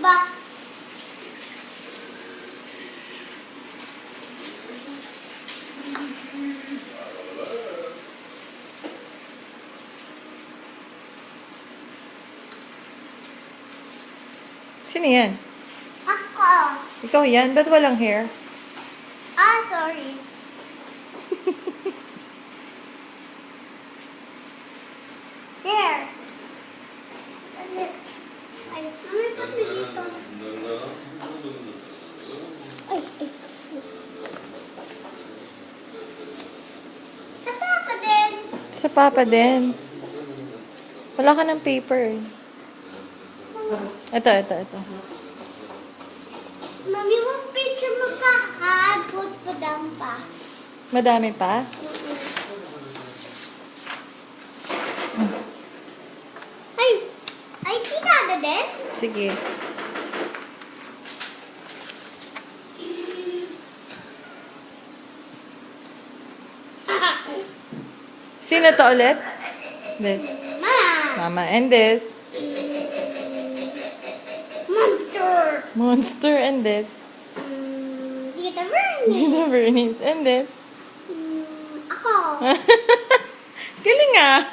ba? Sino yan? Ako. Ikaw yan? Ba't walang hair? Ah, sorry. There. Ay, may papel dito. Ay. Sa papa din. Sa papa din. Wala ka ng paper. Ito. Mami, what picture mo pa? Put pa down pa. Madami pa? Ay, kinada din? Sige. Sino to ulit? This. Ma! Mama. And this. Monster! Monster. And this. Tita Bernie! Tita Bernice. And this. Ako! Galing ah!